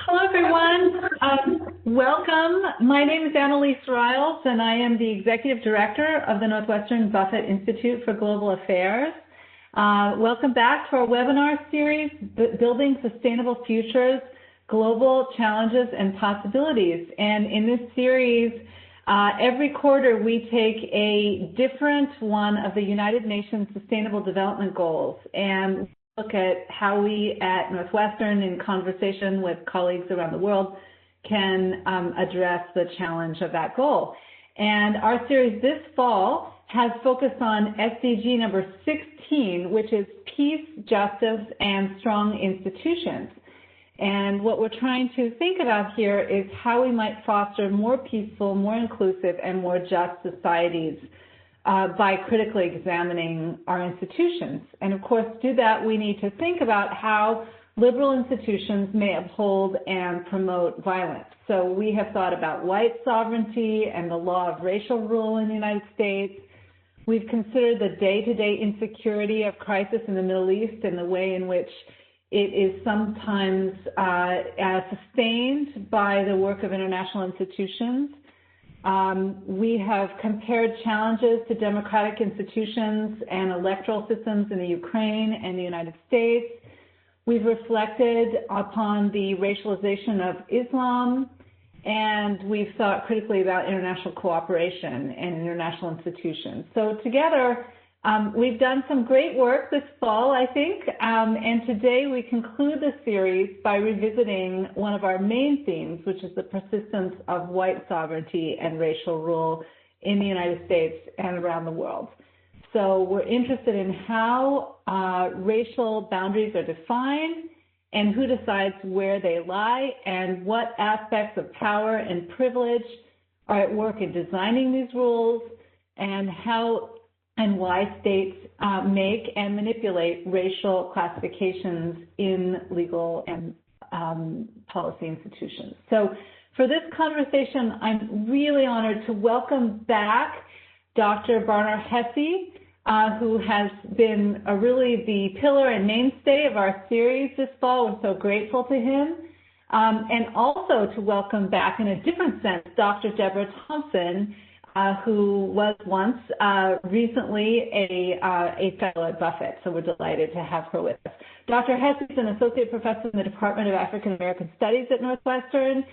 Hello, everyone. Welcome. My name is Annalise Riles, and I am the Executive Director of the Northwestern Buffett Institute for Global Affairs. Welcome back to our webinar series, Building Sustainable Futures, Global Challenges and Possibilities. And in this series, every quarter we take a different one of the United Nations Sustainable Development Goals and look at how we at Northwestern, in conversation with colleagues around the world, can address the challenge of that goal. And our series this fall has focused on SDG number 16, which is peace, justice, and strong institutions. And what we're trying to think about here is how we might foster more peaceful, more inclusive, and more just societies by critically examining our institutions. And of course, to do that, we need to think about how liberal institutions may uphold and promote violence. So we have thought about white sovereignty and the law of racial rule in the United States. We've considered the day-to-day insecurity of crisis in the Middle East and the way in which it is sometimes sustained by the work of international institutions. We have compared challenges to democratic institutions and electoral systems in the Ukraine and the United States. We've reflected upon the racialization of Islam, and we've thought critically about international cooperation and international institutions. So together, we've done some great work this fall, I think, and today we conclude the series by revisiting one of our main themes, which is the persistence of white sovereignty and racial rule in the United States and around the world. So we're interested in how racial boundaries are defined and who decides where they lie and what aspects of power and privilege are at work in designing these rules and how and why states make and manipulate racial classifications in legal and policy institutions. So for this conversation, I'm really honored to welcome back Dr. Barnor Hesse, who has been really the pillar and mainstay of our series this fall. We're so grateful to him. And also to welcome back, in a different sense, Dr. Debra Thompson, who was once recently a fellow at Buffett, so we're delighted to have her with us. Dr. Hesse is an associate professor in the Department of African American Studies at Northwestern,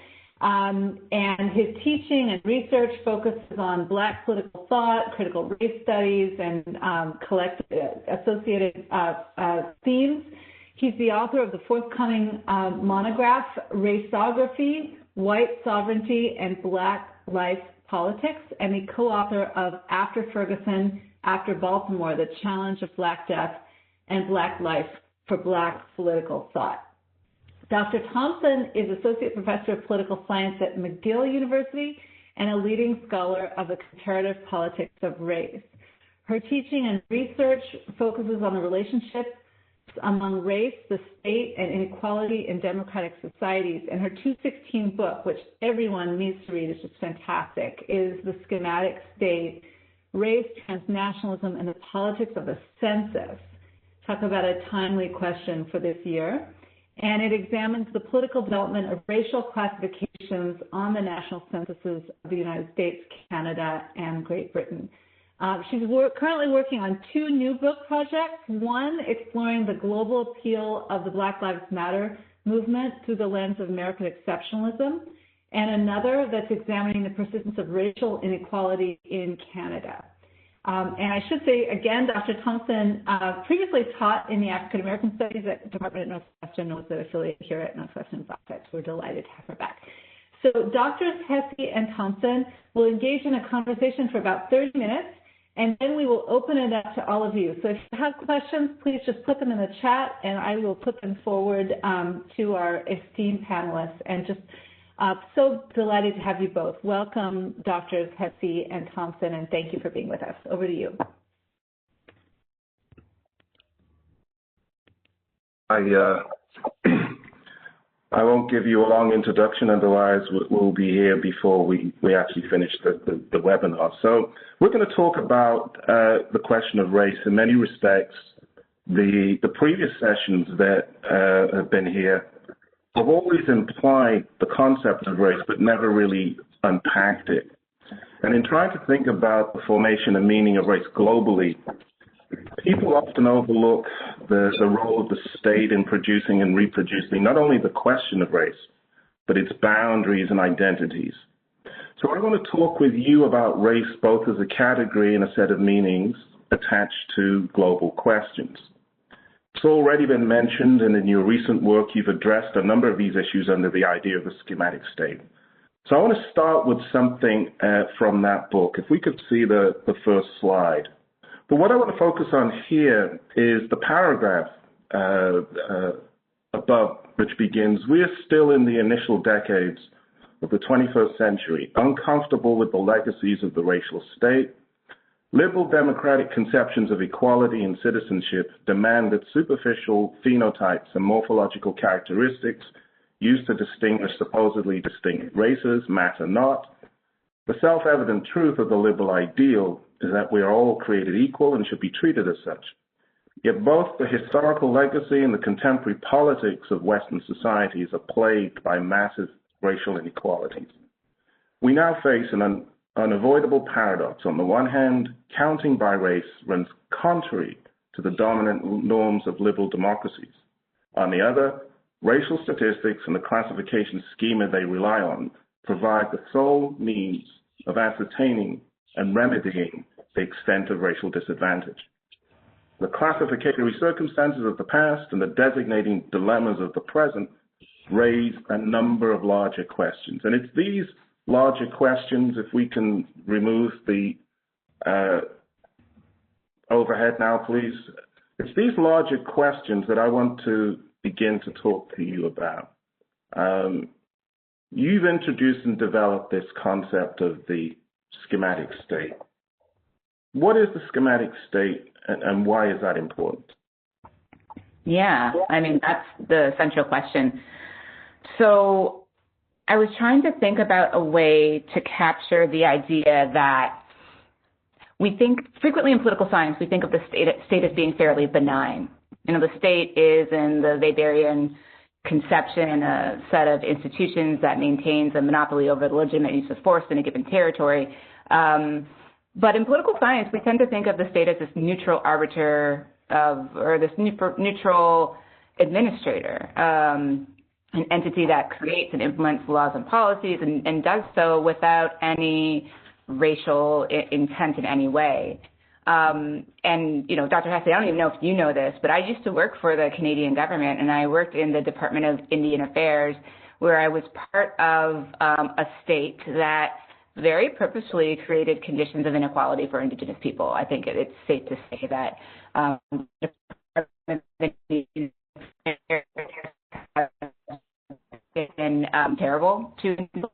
and his teaching and research focuses on Black political thought, critical race studies, and associated themes. He's the author of the forthcoming monograph, Raceography, White Sovereignty, and Black Life Politics, and the co-author of After Ferguson, After Baltimore, The Challenge of Black Death and Black Life for Black Political Thought. Dr. Thompson is Associate Professor of Political Science at McGill University and a leading scholar of the comparative politics of race. Her teaching and research focuses on the relationship among race, the state, and inequality in democratic societies. And her 2016 book, which everyone needs to read, is just fantastic, is The Schematic State, Race, Transnationalism, and the Politics of the Census. Talk about a timely question for this year. And it examines the political development of racial classifications on the national censuses of the United States, Canada, and Great Britain. She's currently working on two new book projects, one exploring the global appeal of the Black Lives Matter movement through the lens of American exceptionalism, and another that's examining the persistence of racial inequality in Canada. And I should say, again, Dr. Thompson previously taught in the African American Studies at the Department at Northwestern, was an affiliate here at Northwestern Buffett. We're delighted to have her back. So Drs. Hesse and Thompson will engage in a conversation for about 30 minutes, and then we will open it up to all of you. So if you have questions, please just put them in the chat, and I will put them forward to our esteemed panelists. And just so delighted to have you both. Welcome, Drs. Hesse and Thompson, and thank you for being with us. Over to you. I won't give you a long introduction, otherwise we'll be here before we actually finish the webinar. So we're going to talk about the question of race. In many respects, the previous sessions that have been here have always implied the concept of race, but never really unpacked it. And in trying to think about the formation and meaning of race globally, people often overlook the role of the state in producing and reproducing not only the question of race, but its boundaries and identities. So I want to talk with you about race both as a category and a set of meanings attached to global questions. It's already been mentioned, and in your recent work, you've addressed a number of these issues under the idea of the schematic state. So I want to start with something from that book. If we could see the first slide. But what I want to focus on here is the paragraph above, which begins, "We are still in the initial decades of the 21st century, uncomfortable with the legacies of the racial state. Liberal democratic conceptions of equality and citizenship demand that superficial phenotypes and morphological characteristics used to distinguish supposedly distinct races matter not. The self-evident truth of the liberal ideal is that we are all created equal and should be treated as such. Yet both the historical legacy and the contemporary politics of Western societies are plagued by massive racial inequalities. We now face an unavoidable paradox. On the one hand, counting by race runs contrary to the dominant norms of liberal democracies. On the other, racial statistics and the classification schema they rely on provide the sole means of ascertaining and remedying the extent of racial disadvantage. The classificatory circumstances of the past and the designating dilemmas of the present raise a number of larger questions. And it's these larger questions, if we can remove the overhead now, please. It's these larger questions that I want to begin to talk to you about. You've introduced and developed this concept of the schematic state. What is the schematic state, and why is that important? Yeah, I mean, that's the central question. So I was trying to think about a way to capture the idea that we think, frequently in political science, we think of the state as being fairly benign. You know, the state is, in the Weberian conception, a set of institutions that maintains a monopoly over the legitimate use of force in a given territory. But in political science, we tend to think of the state as this neutral arbiter or this neutral administrator, an entity that creates and implements laws and policies and does so without any racial intent in any way. And, you know, Dr. Hesse, I don't even know if you know this, but I used to work for the Canadian government, and I worked in the Department of Indian Affairs, where I was part of a state that very purposefully created conditions of inequality for Indigenous people. I think it's safe to say that the Department of Indian Affairs has been terrible to in the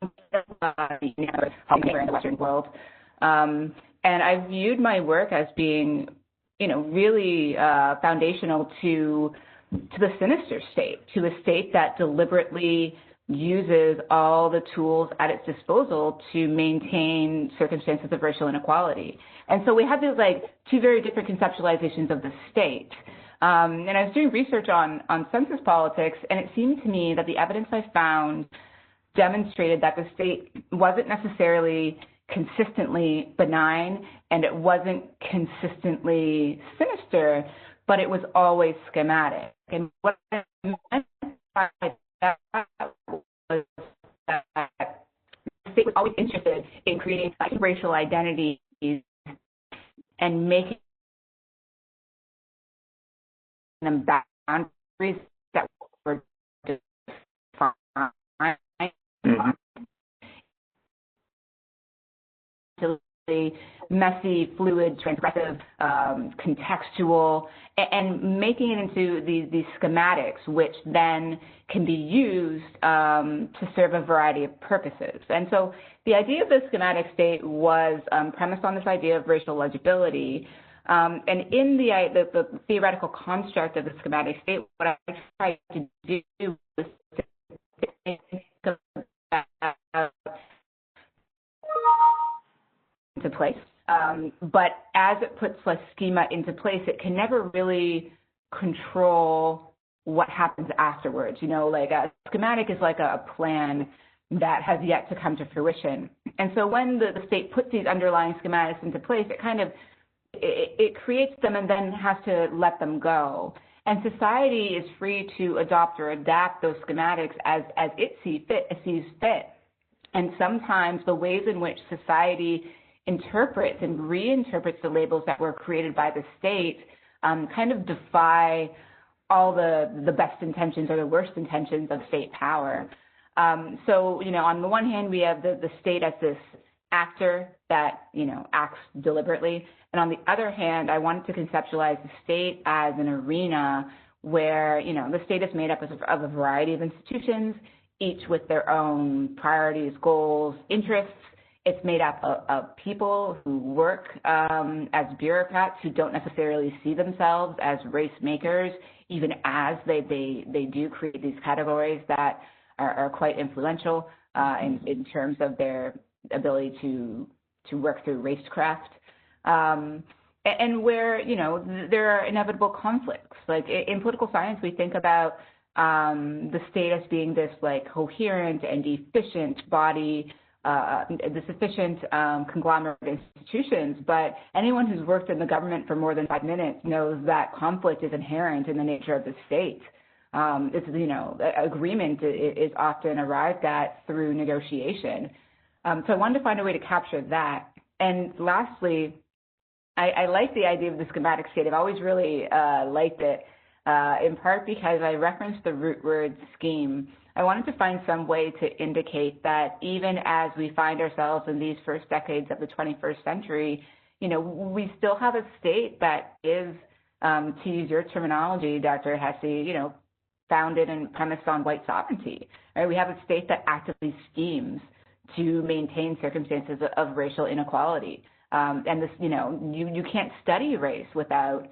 Western world. And I viewed my work as being, you know, really foundational to the sinister state, to a state that deliberately uses all the tools at its disposal to maintain circumstances of racial inequality. And so we have these like two very different conceptualizations of the state. And I was doing research on census politics, and it seemed to me that the evidence I found demonstrated that the state wasn't necessarily consistently benign, and it wasn't consistently sinister, but it was always schematic. And what I meant by that was that the state was always interested in creating racial identities and making them boundaries that were defined. Mm-hmm. Messy, fluid, transgressive, contextual, and making it into these schematics, which then can be used to serve a variety of purposes. And so the idea of the schematic state was premised on this idea of racial legibility. And in the theoretical construct of the schematic state, what I tried to do was to think about into place. But as it puts a schema into place, it can never really control what happens afterwards. Like a schematic is like a plan that has yet to come to fruition. And so when the state puts these underlying schematics into place, it creates them and then has to let them go. And society is free to adopt or adapt those schematics as it sees fit. And sometimes the ways in which society interprets and reinterprets the labels that were created by the state kind of defy all the best intentions or the worst intentions of state power. So, on the one hand, we have the state as this actor that, acts deliberately. And on the other hand, I wanted to conceptualize the state as an arena where, the state is made up of a variety of institutions, each with their own priorities, goals, interests. It's made up of people who work as bureaucrats who don't necessarily see themselves as race makers, even as they do create these categories that are quite influential in terms of their ability to work through racecraft. And where, there are inevitable conflicts. Like in political science, we think about the state as being this like coherent and efficient body, this efficient conglomerate of institutions, but anyone who's worked in the government for more than 5 minutes knows that conflict is inherent in the nature of the state. Agreement is often arrived at through negotiation. So I wanted to find a way to capture that. And lastly, I like the idea of the schematic state. I've always really liked it, in part because I referenced the root word scheme. I wanted to find some way to indicate that even as we find ourselves in these first decades of the 21st century, we still have a state that is, to use your terminology, Dr. Hesse, founded and premised on white sovereignty. Right? We have a state that actively schemes to maintain circumstances of racial inequality. And this, you can't study race without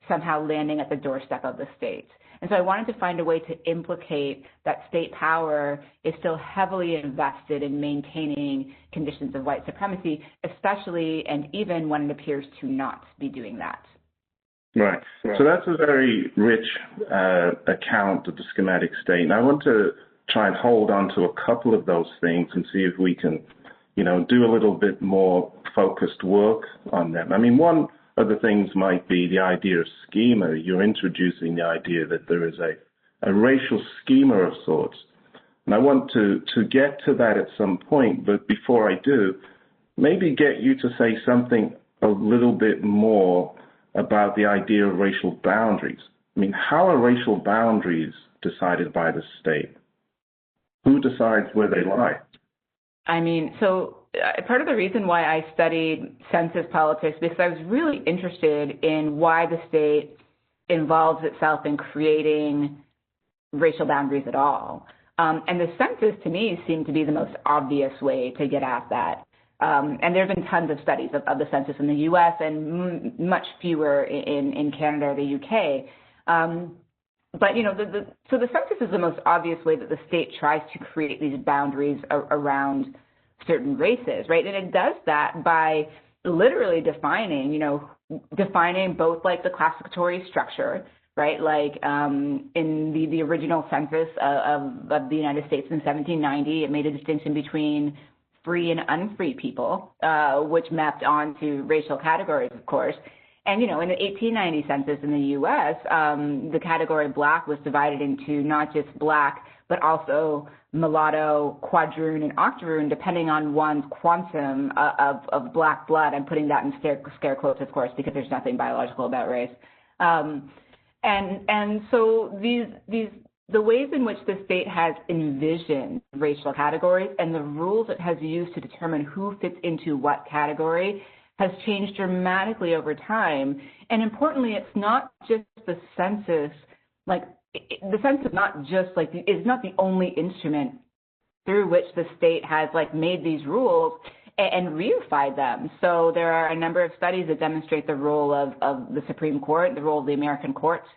somehow landing at the doorstep of the state. And so I wanted to find a way to implicate that state power is still heavily invested in maintaining conditions of white supremacy, especially and even when it appears to not be doing that. Right. So that's a very rich account of the schematic state. And I want to try and hold on to a couple of those things and see if we can, do a little bit more focused work on them. I mean, one of the things might be the idea of schema. You're introducing the idea that there is a racial schema of sorts. And I want to get to that at some point, but before I do, maybe get you to say something a little bit more about the idea of racial boundaries. I mean, how are racial boundaries decided by the state? Who decides where they lie? I mean, so part of the reason why I studied census politics, because I was really interested in why the state involves itself in creating racial boundaries at all. And the census, to me, seemed to be the most obvious way to get at that. And there have been tons of studies of the census in the U.S. and much fewer in Canada or the U.K. But, so the census is the most obvious way that the state tries to create these boundaries around certain races, right? And it does that by literally defining both like the classificatory structure, right? Like in the original census of the United States in 1790, it made a distinction between free and unfree people, which mapped onto racial categories, of course. And, in the 1890 census in the U.S., the category black was divided into not just black, but also mulatto, quadroon, and octoroon, depending on one's quantum of black blood. I'm putting that in scare quotes, of course, because there's nothing biological about race. And so the ways in which the state has envisioned racial categories and the rules it has used to determine who fits into what category has changed dramatically over time. And importantly, it's not just the census, the census is not the only instrument through which the state has made these rules and reified them. So there are a number of studies that demonstrate the role of the Supreme Court, the role of the American courts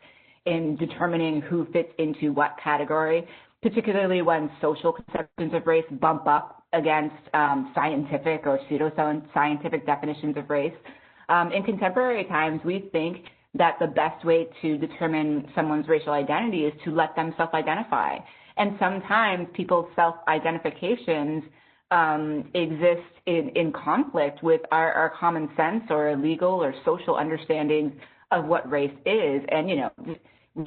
in determining who fits into what category, particularly when social conceptions of race bump up against scientific or pseudo-scientific definitions of race. In contemporary times, we think that the best way to determine someone's racial identity is to let them self-identify. And sometimes people's self-identifications exist in conflict with our common sense or legal or social understandings of what race is. And,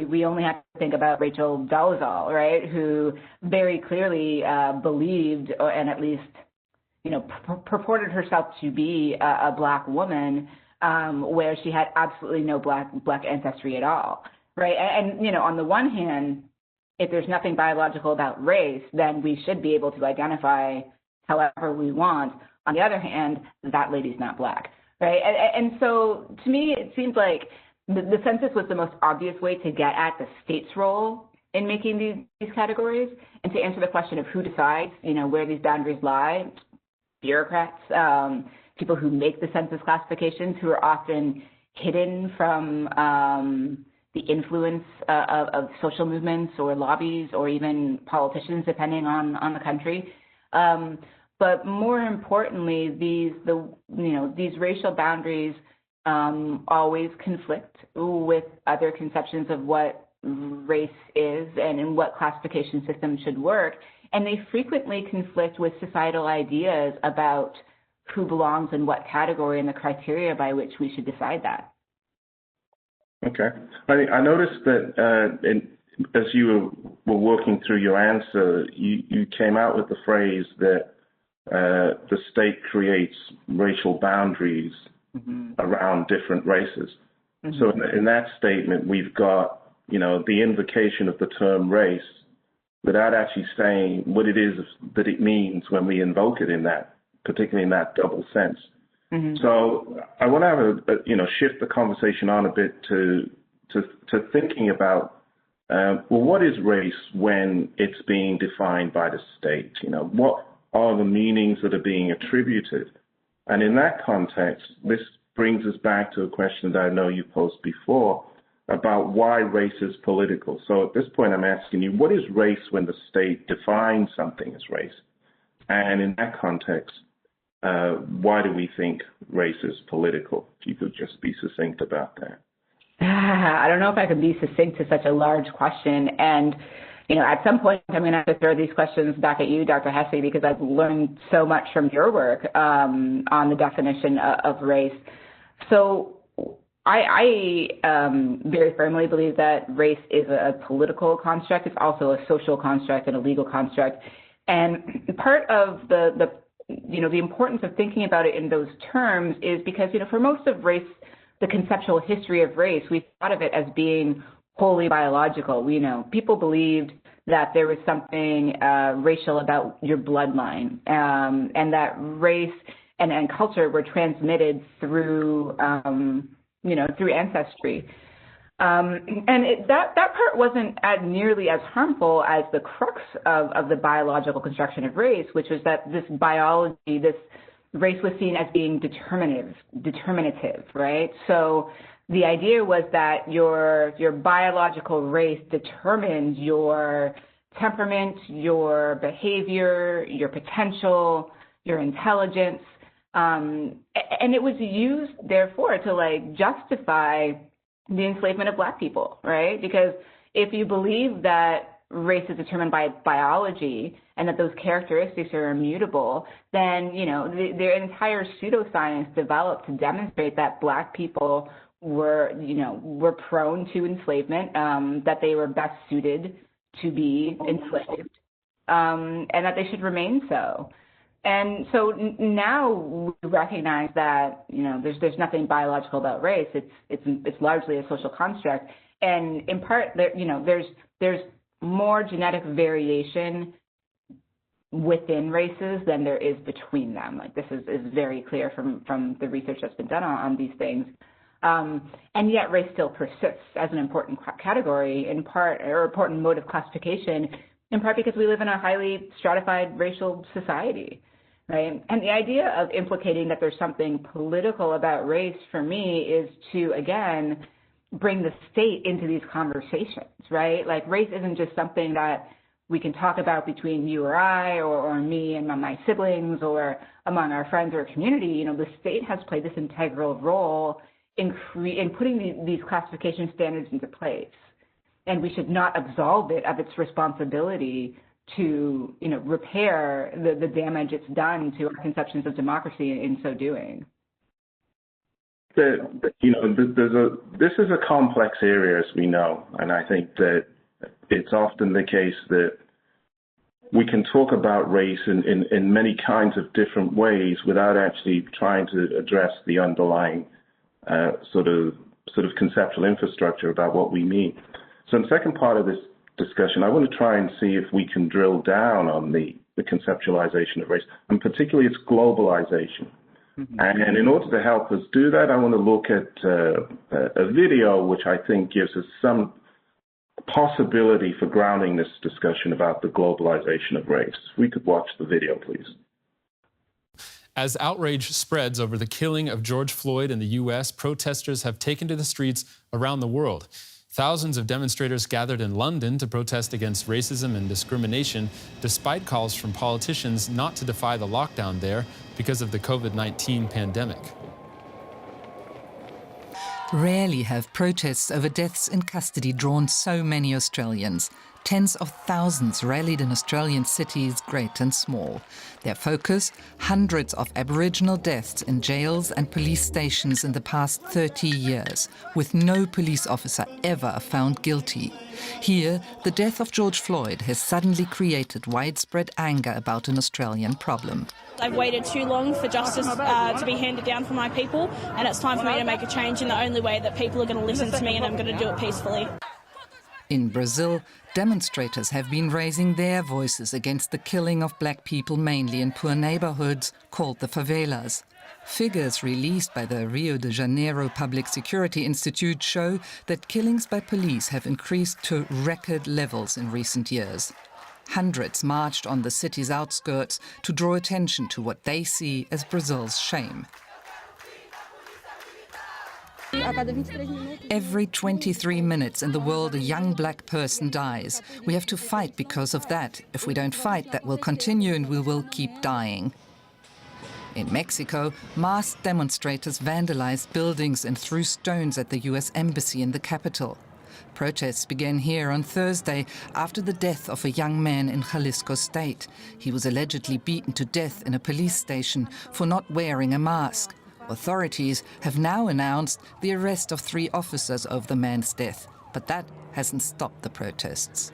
we only have to think about Rachel Dolezal, right, who very clearly believed, and at least, purported herself to be a Black woman, where she had absolutely no Black ancestry at all, right? And on the one hand, if there's nothing biological about race, then we should be able to identify however we want. On the other hand, that lady's not Black, right? And so to me, it seems like the census was the most obvious way to get at the state's role in making these categories, and to answer the question of who decides, where these boundaries lie. Bureaucrats, people who make the census classifications, who are often hidden from the influence of social movements or lobbies or even politicians, depending on the country. But more importantly, these racial boundaries always conflict with other conceptions of what race is and in what classification system should work. And they frequently conflict with societal ideas about who belongs in what category and the criteria by which we should decide that. Okay. I noticed that as you were working through your answer, you came out with the phrase that the state creates racial boundaries around different races. So in that statement, we've got, the invocation of the term race without actually saying what it is that it means when we invoke it in that, particularly in that double sense. So I want to have shift the conversation on a bit to thinking about, what is race when it's being defined by the state? What are the meanings that are being attributed? And in that context, this brings us back to a question that I know you posed before about why race is political. So at this point, I'm asking you, what is race when the state defines something as race? And in that context, why do we think race is political? If you could just be succinct about that. I don't know if I could be succinct to such a large question. And, at some point, I'm going to have to throw these questions back at you, Dr. Hesse, because I've learned so much from your work on the definition of race. So I very firmly believe that race is a political construct. It's also a social construct and a legal construct. And part of the importance of thinking about it in those terms is because, for most of race, the conceptual history of race, we thought of it as being wholly biological. People believed that there was something racial about your bloodline, and that race and culture were transmitted through, through ancestry. And that part wasn't nearly as harmful as the crux of the biological construction of race, which was that this biology, this race was seen as being determinative, right? So the idea was that your biological race determined your temperament, your behavior, your potential, your intelligence, and it was used, therefore, to justify the enslavement of Black people, right? Because if you believe that race is determined by biology and that those characteristics are immutable, then, their entire pseudoscience developed to demonstrate that Black people were prone to enslavement, that they were best suited to be enslaved, and that they should remain so. And so now we recognize that, there's nothing biological about race. It's largely a social construct. And in part, there's more genetic variation within races than there is between them. This is very clear from the research that's been done on these things. And yet race still persists as an important category, in part, or important mode of classification, in part because we live in a highly stratified racial society, right? And the idea of implicating that there's something political about race, for me, is to, again, bring the state into these conversations, right? Race isn't just something that we can talk about between you or I, or me and my siblings, or among our friends or community. The state has played this integral role in putting these classification standards into place. And we should not absolve it of its responsibility to, repair the damage it's done to our conceptions of democracy in so doing. This is a complex area, as we know, and I think that it's often the case that we can talk about race in many kinds of different ways without actually trying to address the underlying sort of conceptual infrastructure about what we mean. So in the second part of this discussion, I want to try and see if we can drill down on the conceptualization of race, and particularly its globalization. Mm-hmm. And in order to help us do that, I want to look at a video which I think gives us some possibility for grounding this discussion about the globalization of race. If we could watch the video, please. As outrage spreads over the killing of George Floyd in the U.S., protesters have taken to the streets around the world. Thousands of demonstrators gathered in London to protest against racism and discrimination, despite calls from politicians not to defy the lockdown there because of the COVID-19 pandemic. Rarely have protests over deaths in custody drawn so many Australians. Tens of thousands rallied in Australian cities, great and small. Their focus, hundreds of Aboriginal deaths in jails and police stations in the past 30 years, with no police officer ever found guilty. Here, the death of George Floyd has suddenly created widespread anger about an Australian problem. I've waited too long for justice to be handed down for my people, and it's time for me to make a change in the only way that people are going to listen to me, and I'm going to do it peacefully. In Brazil, demonstrators have been raising their voices against the killing of black people, mainly in poor neighborhoods called the favelas. Figures released by the Rio de Janeiro Public Security Institute show that killings by police have increased to record levels in recent years. Hundreds marched on the city's outskirts to draw attention to what they see as Brazil's shame. Every 23 minutes in the world, a young black person dies. We have to fight because of that. If we don't fight, that will continue and we will keep dying. In Mexico, masked demonstrators vandalized buildings and threw stones at the U.S. Embassy in the capital. Protests began here on Thursday after the death of a young man in Jalisco state. He was allegedly beaten to death in a police station for not wearing a mask. Authorities have now announced the arrest of 3 officers over the man's death, but that hasn't stopped the protests.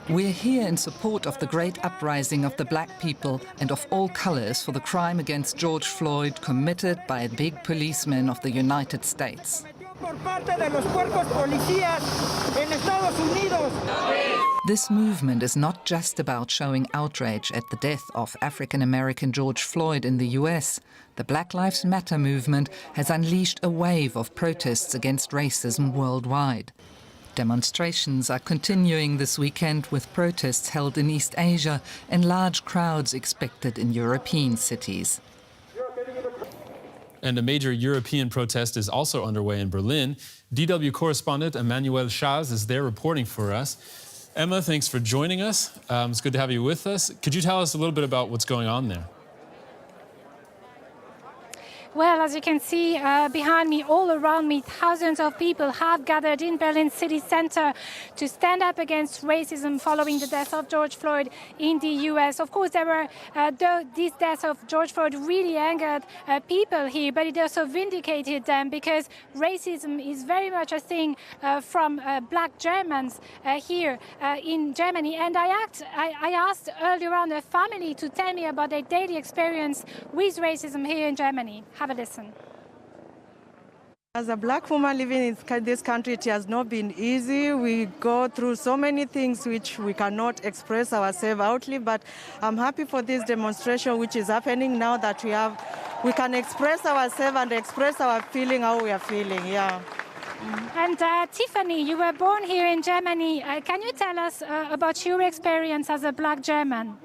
We're here in support of the great uprising of the black people and of all colors for the crime against George Floyd committed by a big policeman of the United States. This movement is not just about showing outrage at the death of African-American George Floyd in the US. The Black Lives Matter movement has unleashed a wave of protests against racism worldwide. Demonstrations are continuing this weekend with protests held in East Asia and large crowds expected in European cities. And a major European protest is also underway in Berlin. DW correspondent Emmanuel Schaz is there reporting for us. Emma, thanks for joining us. It's good to have you with us. Could you tell us a little bit about what's going on there? Well, as you can see behind me, all around me, thousands of people have gathered in Berlin city center to stand up against racism following the death of George Floyd in the US. Of course, there were this death of George Floyd really angered people here, but it also vindicated them because racism is very much a thing from black Germans here in Germany. And I asked earlier on a family to tell me about their daily experience with racism here in Germany. Have a listen. As a black woman living in this country, it has not been easy. We go through so many things which we cannot express ourselves outly, but I'm happy for this demonstration which is happening now that we can express ourselves and express our feeling, how we are feeling, yeah. And Tiffany, you were born here in Germany. Can you tell us about your experience as a black German?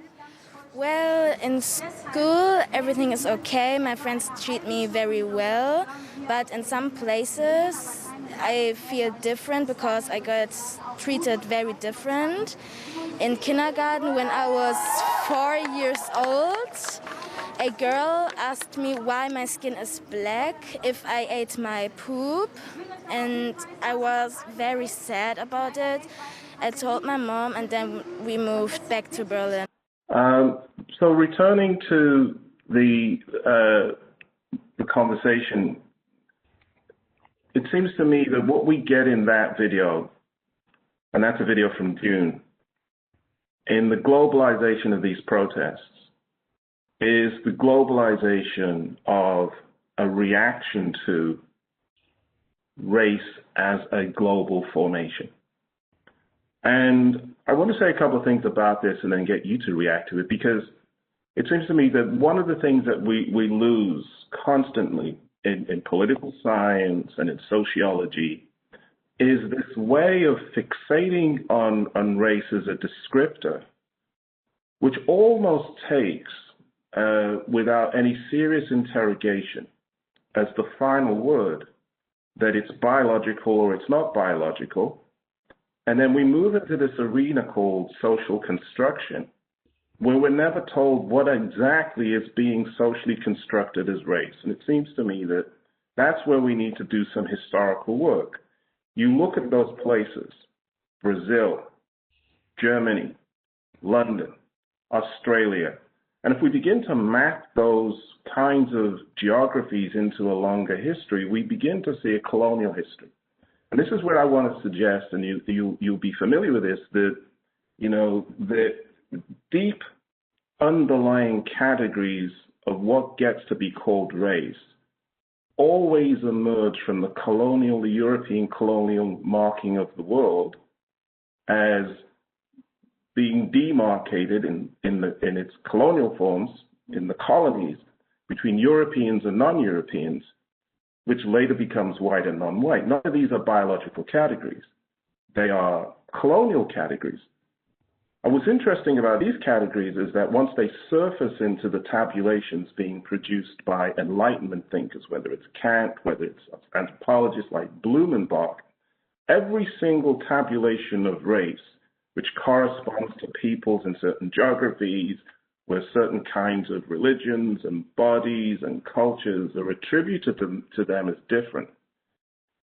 Well, in school, everything is okay. My friends treat me very well. But in some places, I feel different because I got treated very different. In kindergarten, when I was 4 years old, A girl asked me why my skin is black if I ate my poop, and I was very sad about it. I told my mom, and then we moved back to Berlin. So returning to the conversation, it seems to me that what we get in that video, and that's a video from June, in the globalization of these protests, is the globalization of a reaction to race as a global formation. And I want to say a couple of things about this and then get you to react to it, because it seems to me that one of the things that we lose constantly in political science and in sociology is this way of fixating on race as a descriptor, which almost takes, without any serious interrogation, as the final word, that it's biological or it's not biological. And then we move into this arena called social construction, where we're never told what exactly is being socially constructed as race. And it seems to me that that's where we need to do some historical work. You look at those places, Brazil, Germany, London, Australia, and if we begin to map those kinds of geographies into a longer history, we begin to see a colonial history. And this is where I want to suggest, and you'll be familiar with this, that, you know, the deep underlying categories of what gets to be called race always emerge from the European colonial marking of the world as being demarcated in its colonial forms in the colonies between Europeans and non-Europeans, which later becomes white and non-white. None of these are biological categories. They are colonial categories. And what's interesting about these categories is that once they surface into the tabulations being produced by Enlightenment thinkers, whether it's Kant, whether it's anthropologists like Blumenbach, every single tabulation of race, which corresponds to peoples in certain geographies, where certain kinds of religions and bodies and cultures are attributed to them as different.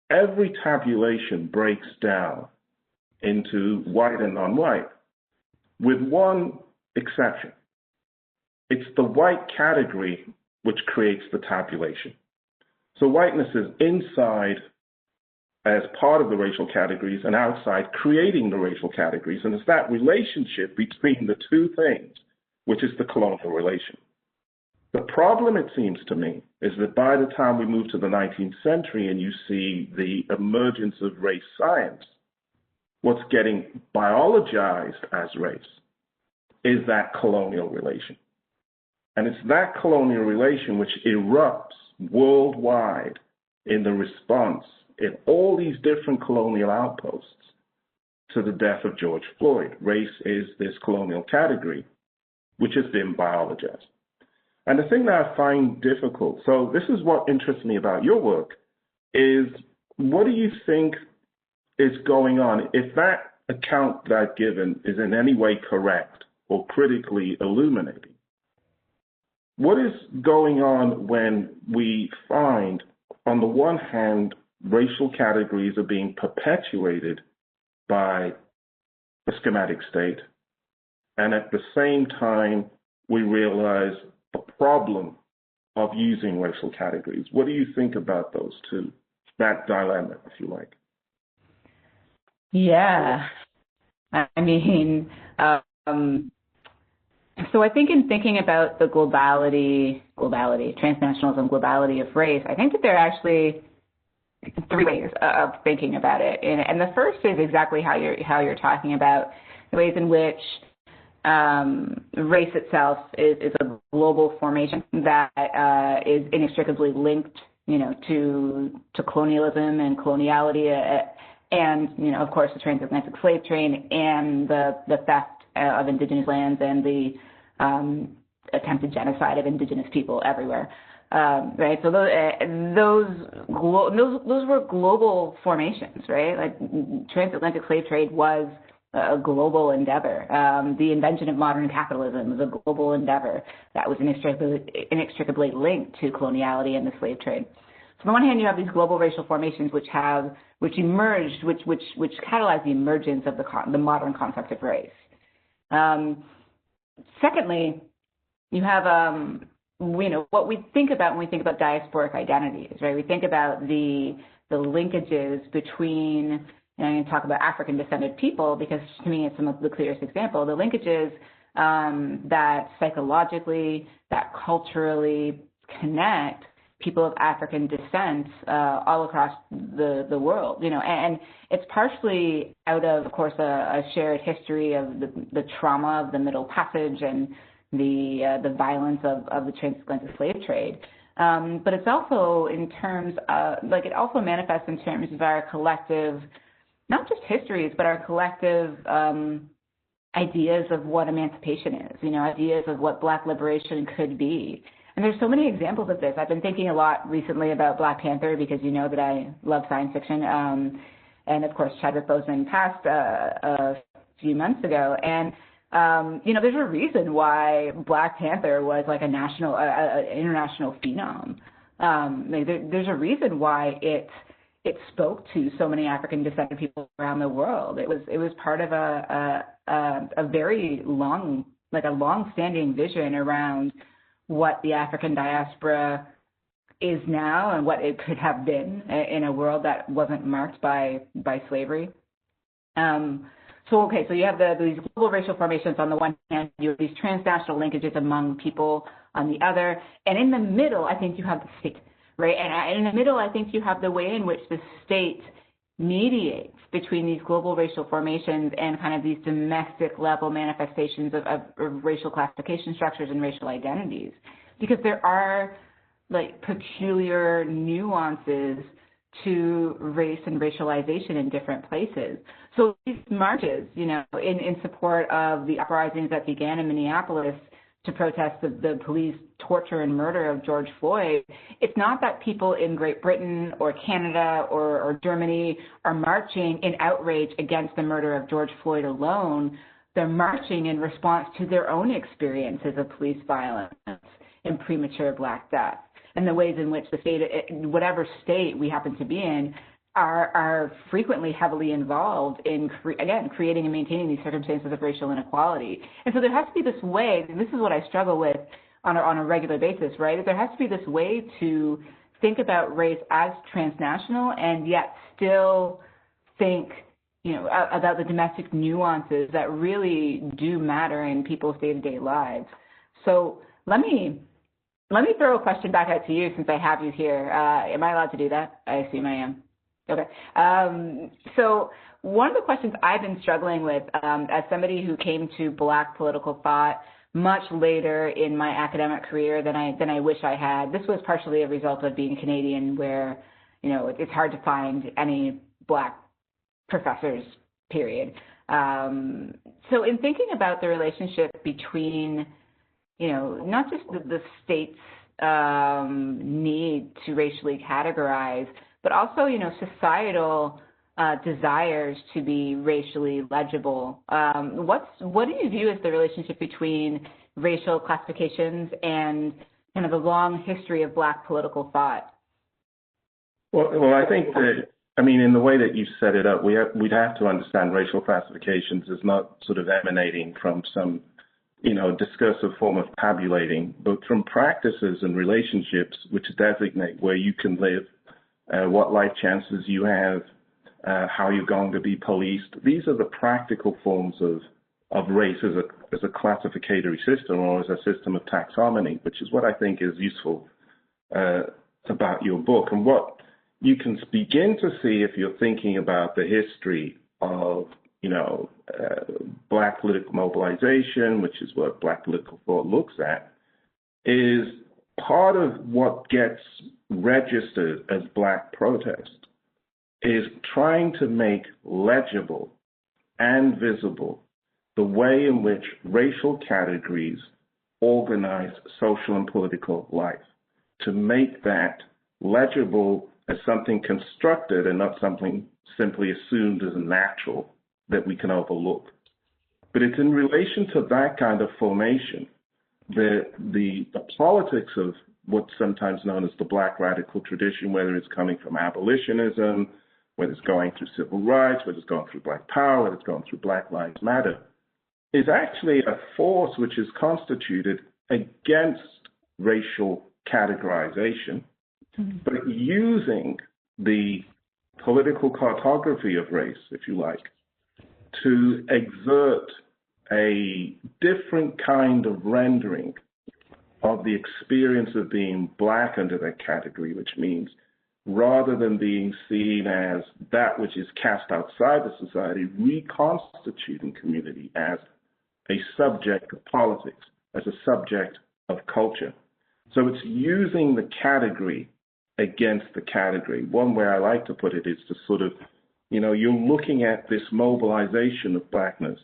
Every tabulation breaks down into white and non-white, with one exception. It's the white category which creates the tabulation. So whiteness is inside as part of the racial categories and outside creating the racial categories. And it's that relationship between the two things which is the colonial relation. The problem, it seems to me, is that by the time we move to the 19th century and you see the emergence of race science, what's getting biologized as race is that colonial relation. And it's that colonial relation which erupts worldwide in the response in all these different colonial outposts to the death of George Floyd. Race is this colonial category which has been biologized. And the thing that I find difficult, so this is what interests me about your work, is what do you think is going on? If that account that I've given is in any way correct or critically illuminating, what is going on when we find, on the one hand, racial categories are being perpetuated by the schematic state, and at the same time, we realize the problem of using racial categories? What do you think about those two, that dilemma, if you like? Yeah, I mean, so I think in thinking about the globality, transnationalism, globality of race, I think that there are actually three ways of thinking about it. And the first is exactly how you're talking about the ways in which race itself is a global formation that is inextricably linked, to colonialism and coloniality, and of course the transatlantic slave trade and the theft of indigenous lands and the attempted genocide of indigenous people everywhere. Right. So those were global formations, right? Like transatlantic slave trade was a global endeavor. The invention of modern capitalism was a global endeavor that was inextricably linked to coloniality and the slave trade. So on the one hand, you have these global racial formations which emerged, which catalyzed the emergence of the modern concept of race. Secondly, you have what we think about when we think about diasporic identities, right? We think about the linkages between, and I'm going to talk about African descended people because to me it's the clearest example, the linkages that psychologically, that culturally connect people of African descent all across the world, and it's partially out of course, a shared history of the trauma of the Middle Passage and the violence of the transatlantic slave trade. But it's also in terms of, it also manifests in terms of our collective, not just histories, but our collective ideas of what emancipation is, ideas of what Black liberation could be. And there's so many examples of this. I've been thinking a lot recently about Black Panther because you know that I love science fiction. And of course, Chadwick Boseman passed a few months ago. And there's a reason why Black Panther was like a national, international phenom. There's a reason why it spoke to so many African descended people around the world. It was part of a very long-standing vision around what the African diaspora is now and what it could have been in a world that wasn't marked by slavery. So you have these global racial formations on the one hand, you have these transnational linkages among people on the other, and in the middle, I think you have the state, right? And in the middle, I think you have the way in which the state mediates between these global racial formations and kind of these domestic level manifestations of racial classification structures and racial identities, because there are peculiar nuances to race and racialization in different places. So these marches, in support of the uprisings that began in Minneapolis to protest the police torture and murder of George Floyd, it's not that people in Great Britain or Canada or Germany are marching in outrage against the murder of George Floyd alone. They're marching in response to their own experiences of police violence and premature Black death, and the ways in which the state, whatever state we happen to be in, are frequently heavily involved in, creating and maintaining these circumstances of racial inequality. And so there has to be this way, and this is what I struggle with on a regular basis, right? There has to be this way to think about race as transnational and yet still think, about the domestic nuances that really do matter in people's day-to-day lives. So let me throw a question back out to you since I have you here. Am I allowed to do that? I assume I am. Okay. So one of the questions I've been struggling with as somebody who came to Black political thought much later in my academic career than I wish I had. This was partially a result of being Canadian, where it's hard to find any Black professors, period. So in thinking about the relationship between not just the state's need to racially categorize, but also, societal desires to be racially legible. What do you view as the relationship between racial classifications and kind of the long history of Black political thought? Well, I think that, in the way that you set it up, we'd have to understand racial classifications as not sort of emanating from some discursive form of tabulating, but from practices and relationships which designate where you can live, what life chances you have, how you're going to be policed. These are the practical forms of race as a classificatory system or as a system of taxonomy, which is what I think is useful about your book. And what you can begin to see if you're thinking about the history of Black political mobilization, which is what Black political thought looks at, is part of what gets registered as Black protest is trying to make legible and visible the way in which racial categories organize social and political life, to make that legible as something constructed and not something simply assumed as natural that we can overlook. But it's in relation to that kind of formation that the politics of what's sometimes known as the Black radical tradition, whether it's coming from abolitionism, whether it's going through civil rights, whether it's going through Black Power, whether it's going through Black Lives Matter, is actually a force which is constituted against racial categorization, but using the political cartography of race, if you like, to exert a different kind of rendering of the experience of being Black under that category, which means rather than being seen as that which is cast outside the society, reconstituting community as a subject of politics, as a subject of culture. So it's using the category against the category. One way I like to put it is to sort of, you're looking at this mobilization of Blackness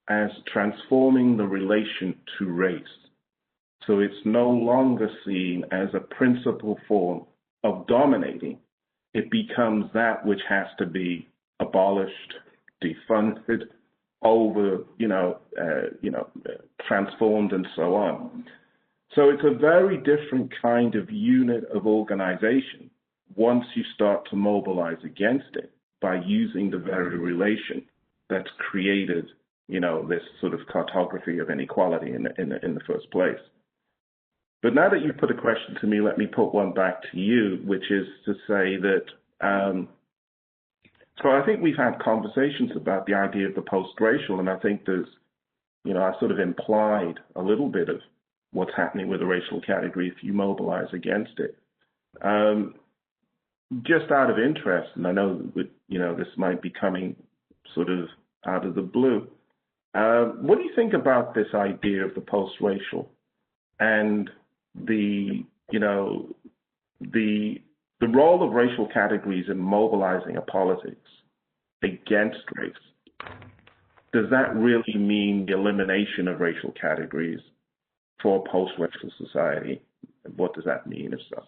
as transforming the relation to race. So it's no longer seen as a principal form of dominating. It becomes that which has to be abolished, defunded, transformed, and so on. So it's a very different kind of unit of organization once you start to mobilize against it by using the very relation that's created, this sort of cartography of inequality in the first place. But now that you've put a question to me, let me put one back to you, which is to say that, so I think we've had conversations about the idea of the post-racial, and I think there's, I sort of implied a little bit of what's happening with the racial category if you mobilize against it. Just out of interest, and I know that, this might be coming sort of out of the blue, what do you think about this idea of the post-racial and the role of racial categories in mobilizing a politics against race? Does that really mean the elimination of racial categories for a post-racial society? And what does that mean, if so?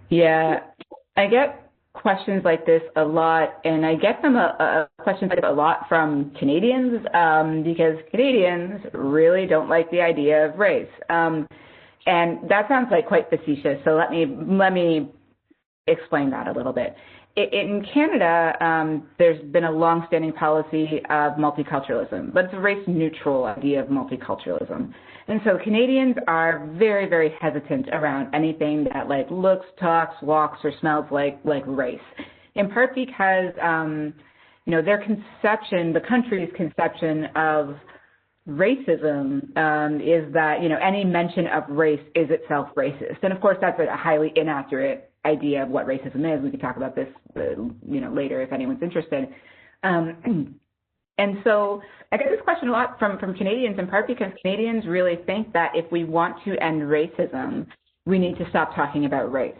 Yeah, I get questions like this a lot, and I get them questions like a lot from Canadians, because Canadians really don't like the idea of race. And that sounds like quite facetious, so let me explain that a little bit. In Canada, there's been a long-standing policy of multiculturalism, but it's a race-neutral idea of multiculturalism. And so Canadians are very, very hesitant around anything that looks, talks, walks, or smells like race, in part because, their conception, the country's conception of racism is that, any mention of race is itself racist. And of course, that's a highly inaccurate idea of what racism is. We can talk about this, later if anyone's interested. And so I get this question a lot from Canadians, in part because Canadians really think that if we want to end racism, we need to stop talking about race.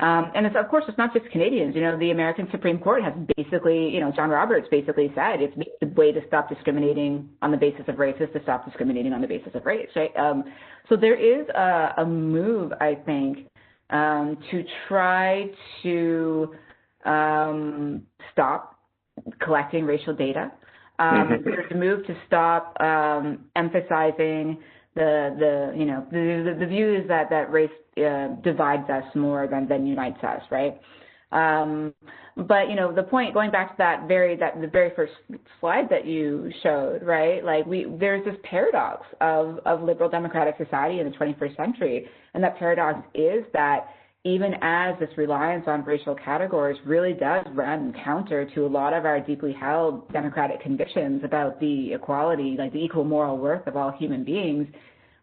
And of course, it's not just Canadians. The American Supreme Court has basically, John Roberts basically said it's the way to stop discriminating on the basis of race is to stop discriminating on the basis of race, right? So there is a move, I think, to try to stop collecting racial data. There's a move to stop emphasizing the view is that race divides us more than unites us, right? But the point, going back to the very first slide that you showed, right? There's this paradox of liberal democratic society in the 21st century, and that paradox is that even as this reliance on racial categories really does run counter to a lot of our deeply held democratic convictions about the equality, the equal moral worth of all human beings,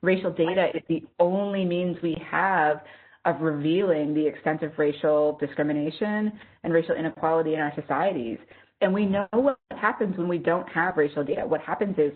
racial data is the only means we have of revealing the extent of racial discrimination and racial inequality in our societies. And we know what happens when we don't have racial data. What happens is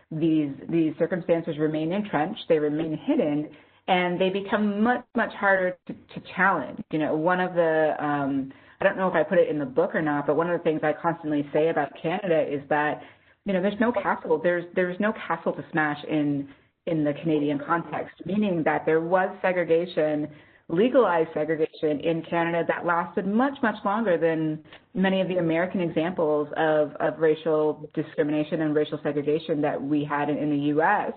these circumstances remain entrenched, they remain hidden, and they become much, much harder to challenge. One of the, I don't know if I put it in the book or not, but one of the things I constantly say about Canada is that, there's no castle, there's no castle to smash in the Canadian context, meaning that there was segregation legalized segregation in Canada that lasted much, much longer than many of the American examples of racial discrimination and racial segregation that we had in the U.S.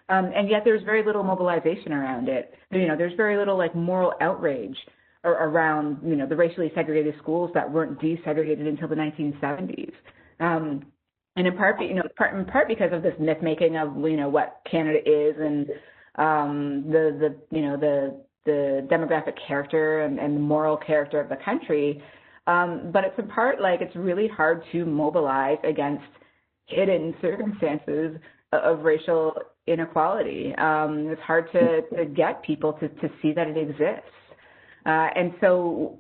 And yet there's very little mobilization around it. There's very little like moral outrage around, the racially segregated schools that weren't desegregated until the 1970s. And in part because of this myth making of, what Canada is and the demographic character and the moral character of the country. But it's in part it's really hard to mobilize against hidden circumstances of racial inequality. It's hard to get people to see that it exists. And so,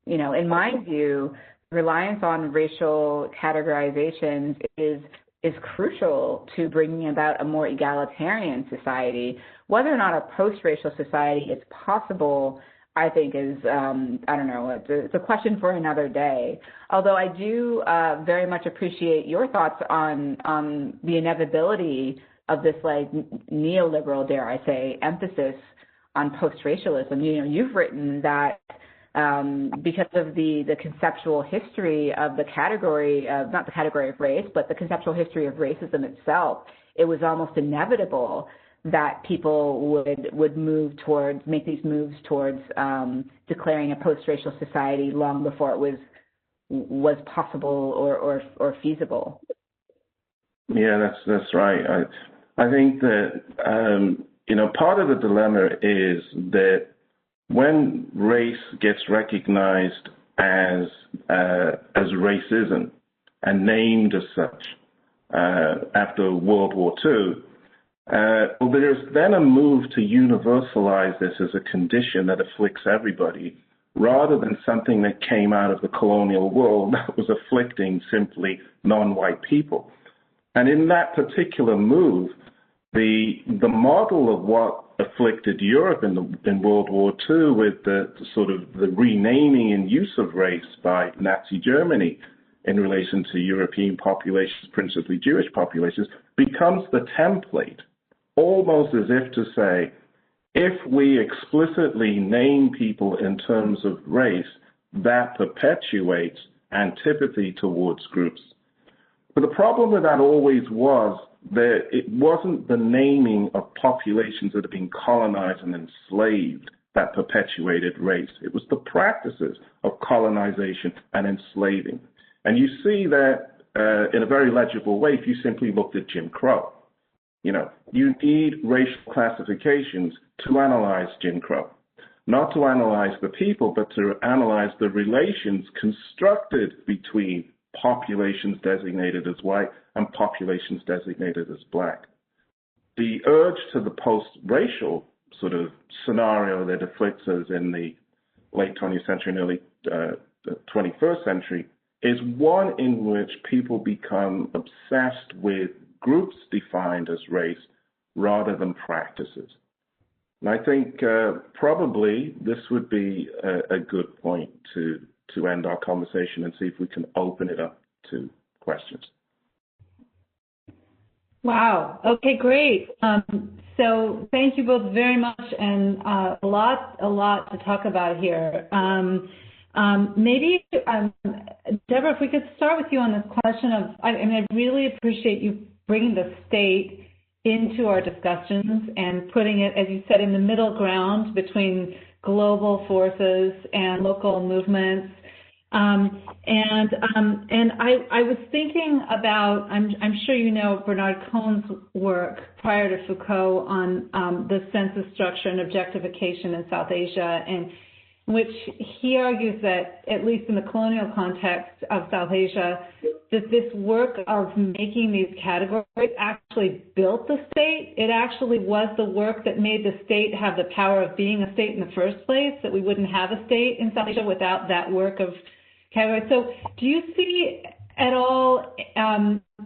in my view, reliance on racial categorizations is crucial to bringing about a more egalitarian society. Whether or not a post-racial society is possible, I think is, it's a question for another day. Although I do very much appreciate your thoughts on the inevitability of this neoliberal, dare I say, emphasis on post-racialism. You've written that because of the conceptual history of the category of, not the category of race, but the conceptual history of racism itself, it was almost inevitable that people would make these moves towards declaring a post-racial society long before it was possible or feasible. Yeah, that's right. I think that part of the dilemma is that when race gets recognized as racism and named as such after World War II, there's then a move to universalize this as a condition that afflicts everybody, rather than something that came out of the colonial world that was afflicting simply non-white people. And in that particular move, the model of what afflicted Europe in World War II, with the sort of the renaming and use of race by Nazi Germany in relation to European populations, principally Jewish populations, becomes the template, almost as if to say, if we explicitly name people in terms of race, that perpetuates antipathy towards groups. But the problem with that always was that it wasn't the naming of populations that had been colonized and enslaved that perpetuated race. It was the practices of colonization and enslaving. And you see that in a very legible way if you simply looked at Jim Crow. You need racial classifications to analyze Jim Crow, not to analyze the people, but to analyze the relations constructed between populations designated as white and populations designated as black. The urge to the post-racial sort of scenario that afflicts us in the late 20th century and early 21st century is one in which people become obsessed with groups defined as race rather than practices. And I think probably this would be a good point to end our conversation and see if we can open it up to questions. Wow. Okay, great. So thank you both very much, and a lot to talk about here. Maybe, Debra, if we could start with you on this question of, I really appreciate you bringing the state into our discussions and putting it, as you said, in the middle ground between global forces and local movements. I was thinking about, I'm sure you know Bernard Cohen's work prior to Foucault on the census structure and objectification in South Asia, and which he argues that, at least in the colonial context of South Asia, that this work of making these categories actually built the state. It actually was the work that made the state have the power of being a state in the first place, that we wouldn't have a state in South Asia without that work of categories. So do you see at all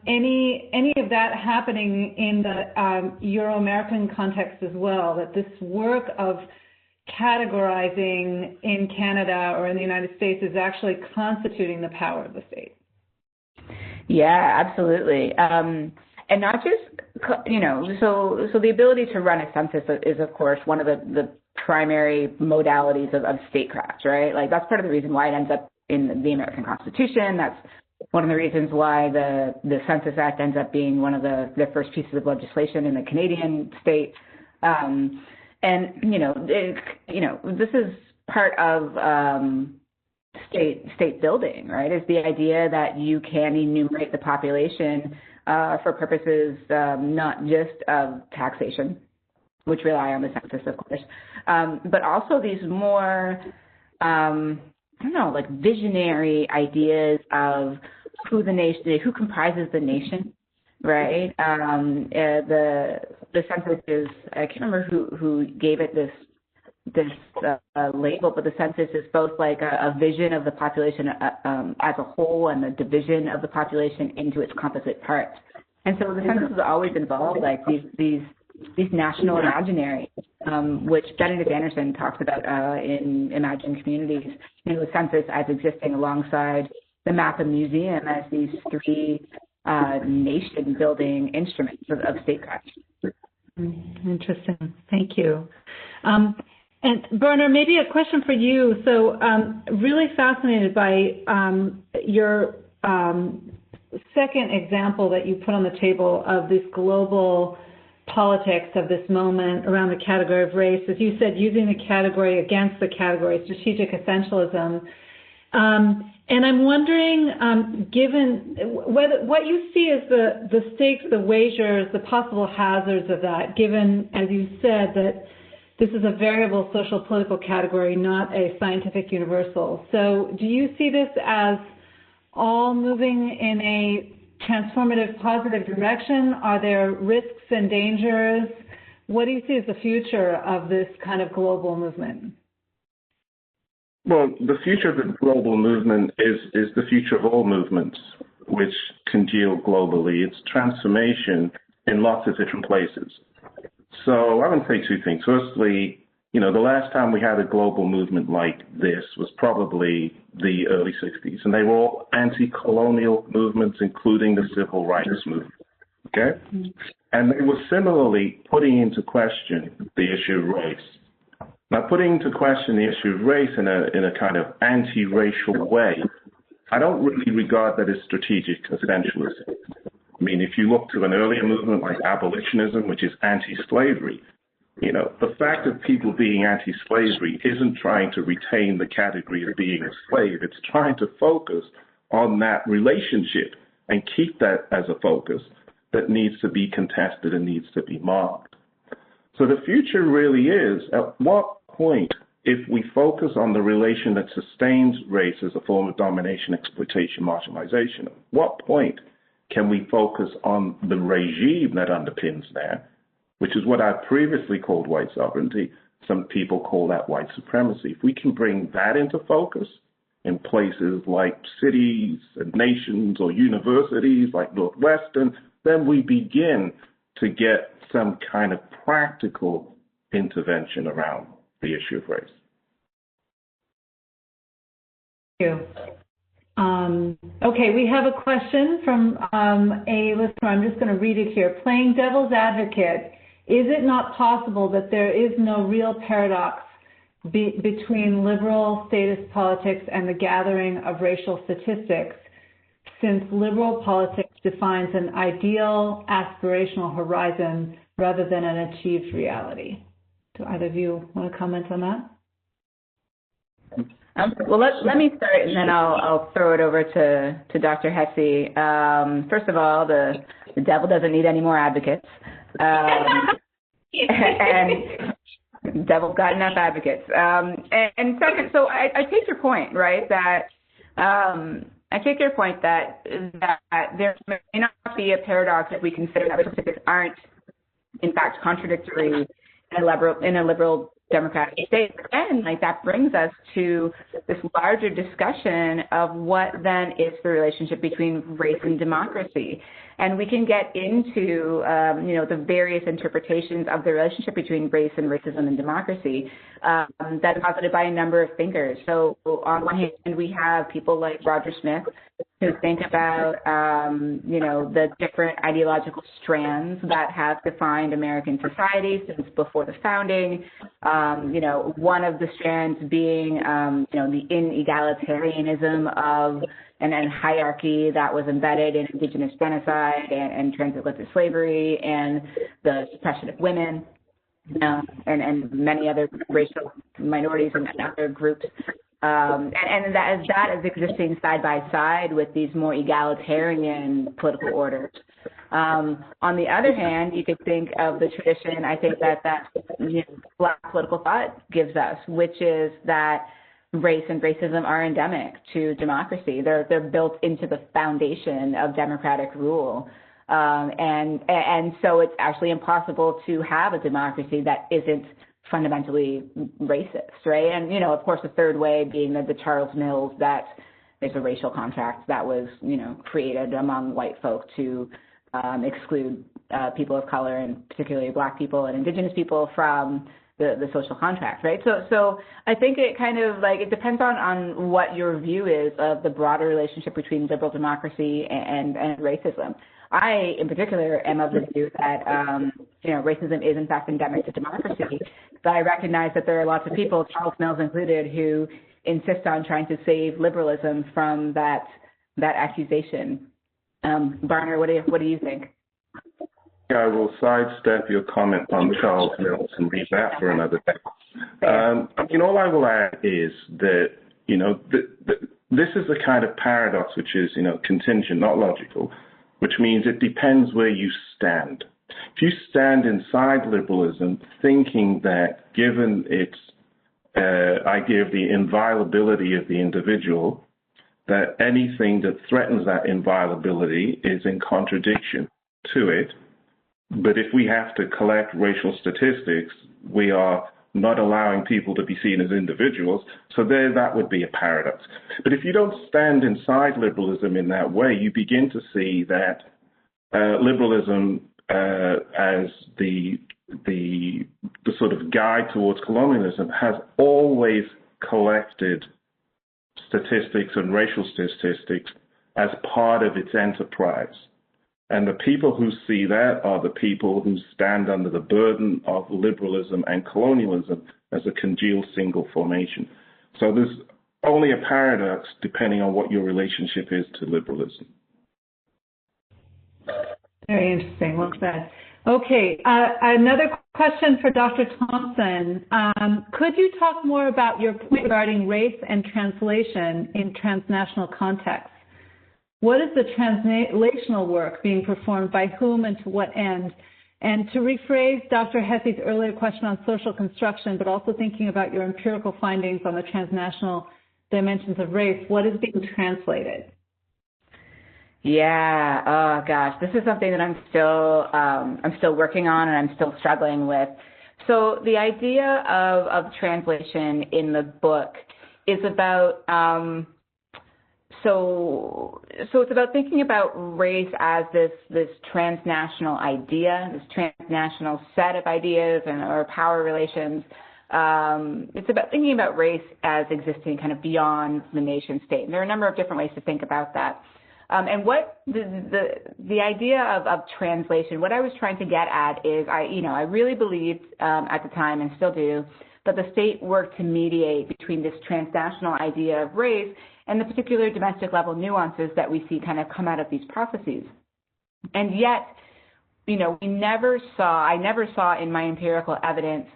any of that happening in the Euro-American context as well, that this work of categorizing in Canada or in the United States is actually constituting the power of the state? Yeah, absolutely. And not just, so the ability to run a census is, of course, one of the primary modalities of statecraft, right? Like that's part of the reason why it ends up in the American Constitution. That's one of the reasons why the Census Act ends up being one of the first pieces of legislation in the Canadian state. And this is part of state building, right? Is the idea that you can enumerate the population for purposes not just of taxation, which rely on the census, of course, but also these more, like visionary ideas of who comprises the nation, right? The census is, I can't remember who gave it this label, but the census is both like a vision of the population as a whole and the division of the population into its composite parts. And so the census has always involved like these national imaginaries, which Benedict Anderson talks about in Imagined Communities, the census as existing alongside the map and museum as these three nation-building instruments of statecraft. Interesting. Thank you. And Barnor, maybe a question for you. So really fascinated by your second example that you put on the table of this global politics of this moment around the category of race, as you said, using the category against the category, strategic essentialism. And I'm wondering, given what you see as the stakes, the wagers, the possible hazards of that, given, as you said, that this is a variable social political category, not a scientific universal. So do you see this as all moving in a transformative, positive direction? Are there risks and dangers? What do you see as the future of this kind of global movement? Well, the future of the global movement is the future of all movements which congeal globally. It's transformation in lots of different places. So I would say two things. Firstly, the last time we had a global movement like this was probably the early 60s, and they were all anti-colonial movements, including the civil rights movement, okay? And they were similarly putting into question the issue of race. Now, putting into question the issue of race in a kind of anti-racial way, I don't really regard that as strategic essentialism. I mean, if you look to an earlier movement like abolitionism, which is anti-slavery, the fact of people being anti-slavery isn't trying to retain the category of being a slave. It's trying to focus on that relationship and keep that as a focus that needs to be contested and needs to be marked. So the future really is, at what point, if we focus on the relation that sustains race as a form of domination, exploitation, marginalization, at what point can we focus on the regime that underpins that, which is what I previously called white sovereignty. Some people call that white supremacy. If we can bring that into focus in places like cities and nations or universities like Northwestern, then we begin to get some kind of practical intervention around the issue of race. Thank you. Okay, we have a question from a listener. I'm just going to read it here. Playing devil's advocate, is it not possible that there is no real paradox between liberal statist politics and the gathering of racial statistics, since liberal politics defines an ideal aspirational horizon rather than an achieved reality? Do either of you want to comment on that? Well, let me start, and then I'll throw it over to Dr. Hesse. First of all, the devil doesn't need any more advocates. And the devil's got enough advocates. And second, so I take your point, right, that I take your point that there may not be a paradox if we consider that statistics aren't, in fact, contradictory in a liberal democratic state. And that brings us to this larger discussion of what then is the relationship between race and democracy. And we can get into, the various interpretations of the relationship between race and racism and democracy that's posited by a number of thinkers. So on one hand, we have people like Roger Smith, to think about, the different ideological strands that have defined American society since before the founding. One of the strands being, the inegalitarianism of and hierarchy that was embedded in indigenous genocide and transatlantic slavery and the suppression of women. And many other racial minorities and other groups. And that is existing side by side with these more egalitarian political orders. On the other hand, you could think of the tradition, I think that Black political thought gives us, which is that race and racism are endemic to democracy. They're built into the foundation of democratic rule. And so it's actually impossible to have a democracy that isn't fundamentally racist, right? And, of course, the third way being the Charles Mills, that there's a racial contract that was, created among white folk to exclude people of color, and particularly Black people and Indigenous people, from the social contract, right? So I think it kind of it depends on what your view is of the broader relationship between liberal democracy and racism. I, in particular, am of the view that, racism is, in fact, endemic to democracy. But I recognize that there are lots of people, Charles Mills included, who insist on trying to save liberalism from that accusation. Barnor, what do you think? Yeah, I will sidestep your comment on Charles Mills and leave that for another day. All I will add is that, this is the kind of paradox which is, contingent, not logical, which means it depends where you stand. If you stand inside liberalism, thinking that given its idea of the inviolability of the individual, that anything that threatens that inviolability is in contradiction to it. But if we have to collect racial statistics, we are not allowing people to be seen as individuals. So that would be a paradox. But if you don't stand inside liberalism in that way, you begin to see that liberalism as the sort of guide towards colonialism has always collected statistics and racial statistics as part of its enterprise. And the people who see that are the people who stand under the burden of liberalism and colonialism as a congealed single formation. So there's only a paradox depending on what your relationship is to liberalism. Very interesting. Well said. Okay, another question for Dr. Thompson. Could you talk more about your point regarding race and translation in transnational contexts? What is the translational work being performed by whom and to what end? And to rephrase Dr. Hesse's earlier question on social construction, but also thinking about your empirical findings on the transnational dimensions of race, what is being translated? Yeah, oh gosh, this is something that I'm still working on and I'm still struggling with. So the idea of translation in the book is about so it's about thinking about race as this transnational idea, this transnational set of ideas or power relations. It's about thinking about race as existing kind of beyond the nation state. And there are a number of different ways to think about that. And what the idea of translation, what I was trying to get at is I really believed at the time, and still do, that the state worked to mediate between this transnational idea of race and the particular domestic level nuances that we see kind of come out of these processes. And yet, I never saw in my empirical evidence,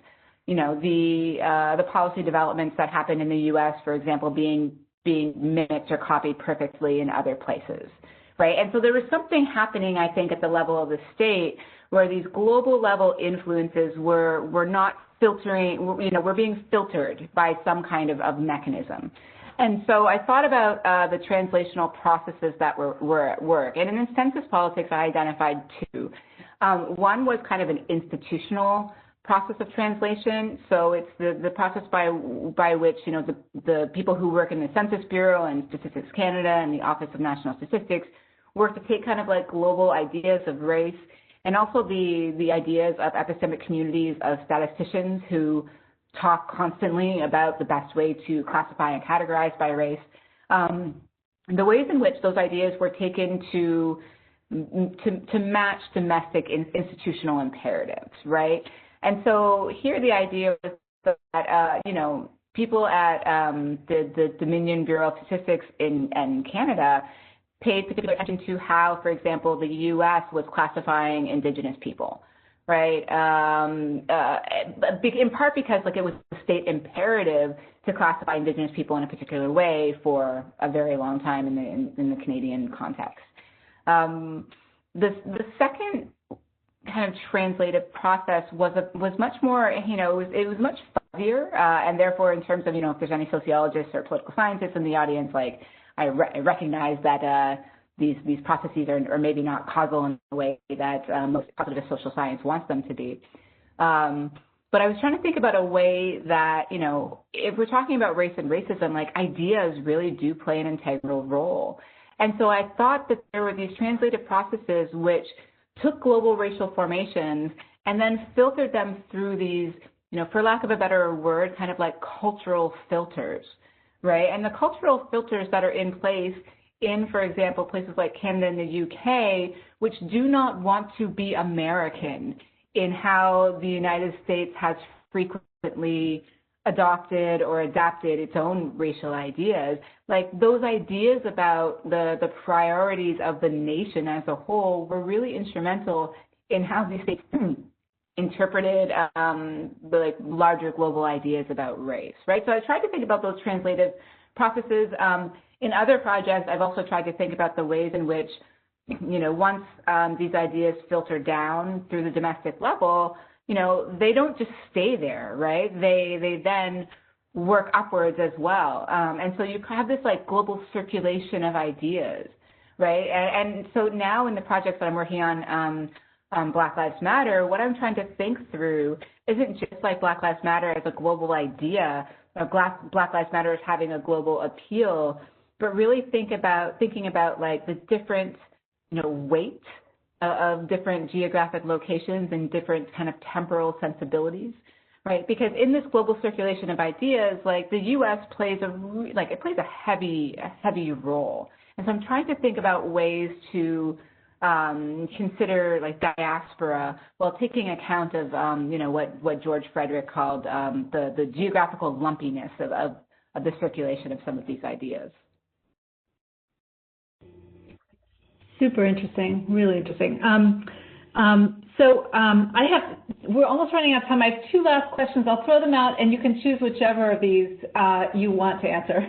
the policy developments that happened in the U.S., for example, being mimicked or copied perfectly in other places, right? And so there was something happening, I think, at the level of the state where these global level influences were not filtering, were being filtered by some kind of mechanism. And so I thought about the translational processes that were at work. And in Census Politics, I identified two. One was kind of an institutional process of translation. So it's the process by which, the people who work in the Census Bureau and Statistics Canada and the Office of National Statistics work to take kind of like global ideas of race and also the ideas of epistemic communities of statisticians who talk constantly about the best way to classify and categorize by race. the ways in which those ideas were taken to match domestic institutional imperatives, right? And so here the idea was that, people at the Dominion Bureau of Statistics in Canada paid particular attention to how, for example, the U.S. was classifying Indigenous people, right? In part because it was a state imperative to classify Indigenous people in a particular way for a very long time in the Canadian context. The second kind of translative process was much more, it was much fuzzier, and therefore in terms of, if there's any sociologists or political scientists in the audience, I recognize that these processes are maybe not causal in the way that most positive social science wants them to be. But I was trying to think about a way that, if we're talking about race and racism, ideas really do play an integral role. And so I thought that there were these translative processes which took global racial formations and then filtered them through these, for lack of a better word, kind of like cultural filters, right? And the cultural filters that are in place in, for example, places like Canada and the UK, which do not want to be American in how the United States has frequently adopted or adapted its own racial ideas, those ideas about the priorities of the nation as a whole were really instrumental in how these states interpreted the larger global ideas about race, right? So I tried to think about those translative processes. In other projects, I've also tried to think about the ways in which, once these ideas filter down through the domestic level, they don't just stay there, right? They then work upwards as well. And so you have this global circulation of ideas, right? And so now in the projects that I'm working on Black Lives Matter, what I'm trying to think through isn't just Black Lives Matter as a global idea, or Black Lives Matter as having a global appeal, but really thinking about the different, weight of different geographic locations and different kind of temporal sensibilities, right? Because in this global circulation of ideas, the U.S. plays a heavy role. And so I'm trying to think about ways to consider diaspora while taking account of what George Frederick called the geographical lumpiness of the circulation of some of these ideas. Super interesting, really interesting. We're almost running out of time. I have two last questions. I'll throw them out, and you can choose whichever of these you want to answer,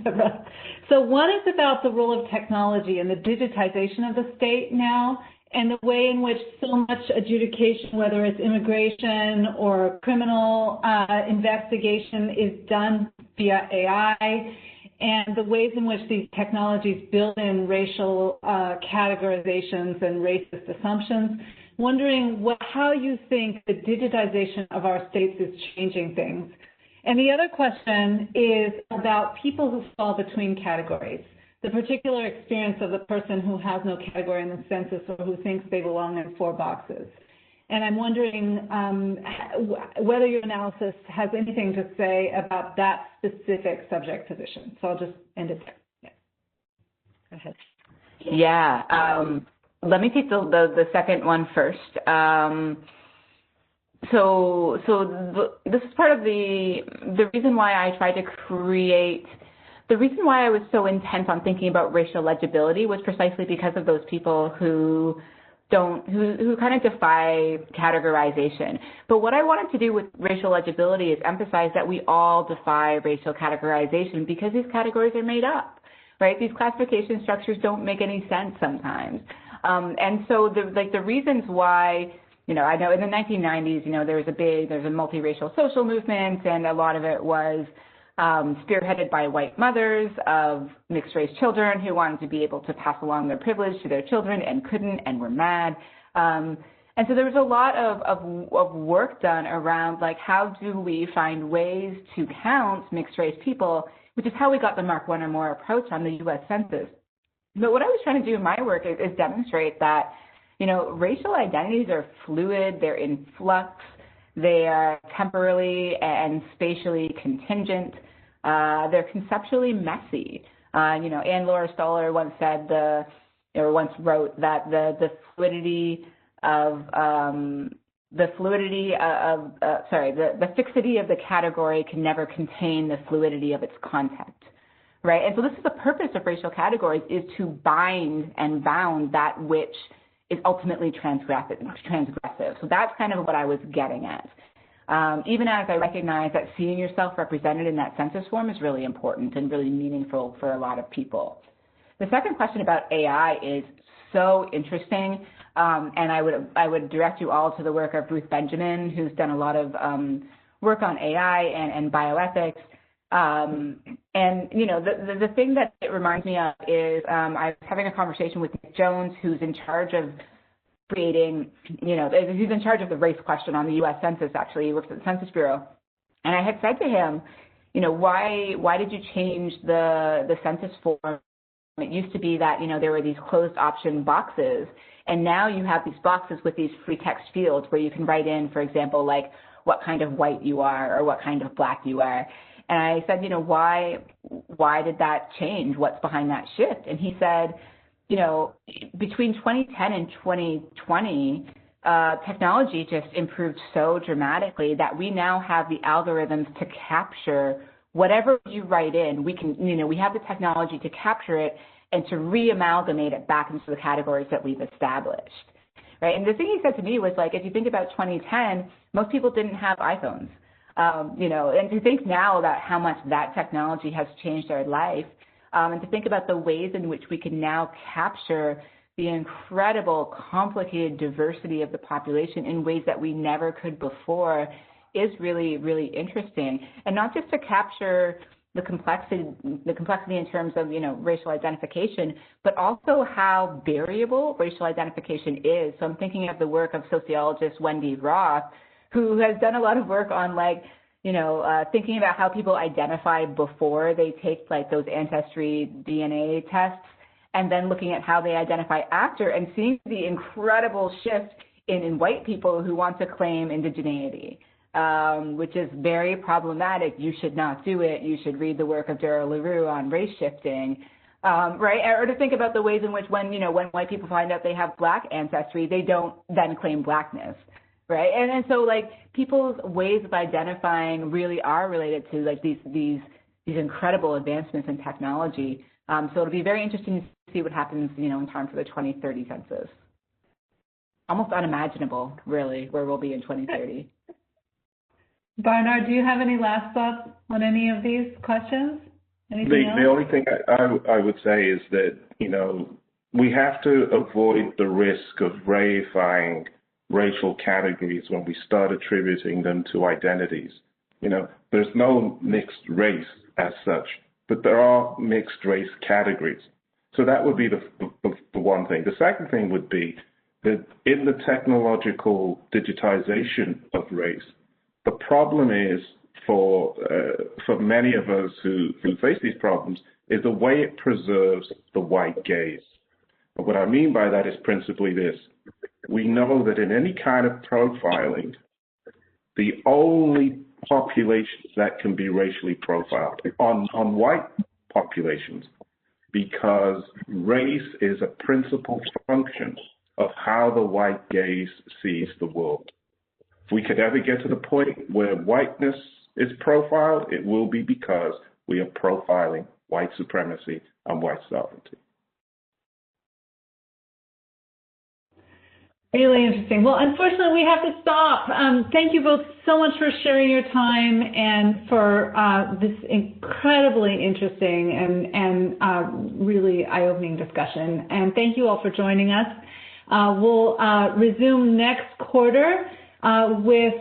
Debra. So one is about the role of technology and the digitization of the state now, and the way in which so much adjudication, whether it's immigration or criminal investigation, is done via AI, and the ways in which these technologies build in racial categorizations and racist assumptions. Wondering how you think the digitization of our states is changing things. And the other question is about people who fall between categories, the particular experience of the person who has no category in the census or who thinks they belong in 4 boxes. And I'm wondering whether your analysis has anything to say about that specific subject position. So I'll just end it there. Yeah. Go ahead. Yeah. Let me take the second one first. This is part of the reason why I tried to create. The reason why I was so intent on thinking about racial legibility was precisely because of those people who kind of defy categorization. But what I wanted to do with racial legibility is emphasize that we all defy racial categorization because these categories are made up, right? These classification structures don't make any sense sometimes. And so the reasons why, I know in the 1990s, there's a multiracial social movement, and a lot of it was spearheaded by white mothers of mixed-race children who wanted to be able to pass along their privilege to their children and couldn't and were mad. And so there was a lot of work done around, how do we find ways to count mixed-race people, which is how we got the Mark 1 or more approach on the U.S. Census. But what I was trying to do in my work is demonstrate that, racial identities are fluid, they're in flux, they are temporally and spatially contingent, they're conceptually messy. Anne Laura Stoller once said once wrote that the fluidity of the fixity of the category can never contain the fluidity of its content, right? And so this is the purpose of racial categories, is to bind and bound that which is ultimately transgressive. So that's kind of what I was getting at. Even as I recognize that seeing yourself represented in that census form is really important and really meaningful for a lot of people. The second question about AI is so interesting. And I would direct you all to the work of Ruth Benjamin, who's done a lot of work on AI and bioethics. The thing that it reminds me of is I was having a conversation with Nick Jones, who's in charge of creating, he's in charge of the race question on the U.S. Census, actually. He works at the Census Bureau. And I had said to him, why did you change the census form? It used to be that, there were these closed option boxes, and now you have these boxes with these free text fields where you can write in, for example, like what kind of white you are or what kind of black you are. And I said, why did that change? What's behind that shift? And he said, between 2010 and 2020, technology just improved so dramatically that we now have the algorithms to capture whatever you write in. We can, we have the technology to capture it and to re-amalgamate it back into the categories that we've established, right? And the thing he said to me was, like, if you think about 2010, most people didn't have iPhones, and to think now about how much that technology has changed our life, and to think about the ways in which we can now capture the incredible, complicated diversity of the population in ways that we never could before is really, really interesting. And not just to capture the complexity in terms of, racial identification, but also how variable racial identification is. So I'm thinking of the work of sociologist Wendy Roth, who has done a lot of work on, thinking about how people identify before they take, those ancestry DNA tests, and then looking at how they identify after, and seeing the incredible shift in white people who want to claim indigeneity. Which is very problematic. You should not do it. You should read the work of Daryl LaRue on race shifting, right? Or to think about the ways in which when white people find out they have black ancestry, they don't then claim blackness, right? And so, people's ways of identifying really are related to, these incredible advancements in technology. So it'll be very interesting to see what happens, in time for the 2030 census. Almost unimaginable, really, where we'll be in 2030. Barnor, do you have any last thoughts on any of these questions? The only thing I would say is that, we have to avoid the risk of reifying racial categories when we start attributing them to identities. There's no mixed race as such, but there are mixed race categories. So that would be the one thing. The second thing would be that in the technological digitization of race, the problem is for many of us who face these problems is the way it preserves the white gaze. And what I mean by that is principally this. We know that in any kind of profiling, the only populations that can be racially profiled on white populations, because race is a principal function of how the white gaze sees the world. If we could ever get to the point where whiteness is profiled, it will be because we are profiling white supremacy and white sovereignty. Really interesting. Well, unfortunately, we have to stop. Thank you both so much for sharing your time and for this incredibly interesting and really eye-opening discussion. And thank you all for joining us. We'll resume next quarter with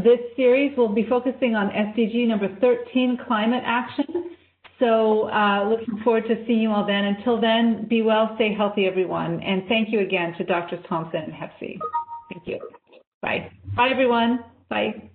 this series. We'll be focusing on SDG number 13, climate action. So looking forward to seeing you all then. Until then, be well, stay healthy, everyone. And thank you again to Drs. Thompson and Hesse. Thank you. Bye. Bye, everyone. Bye.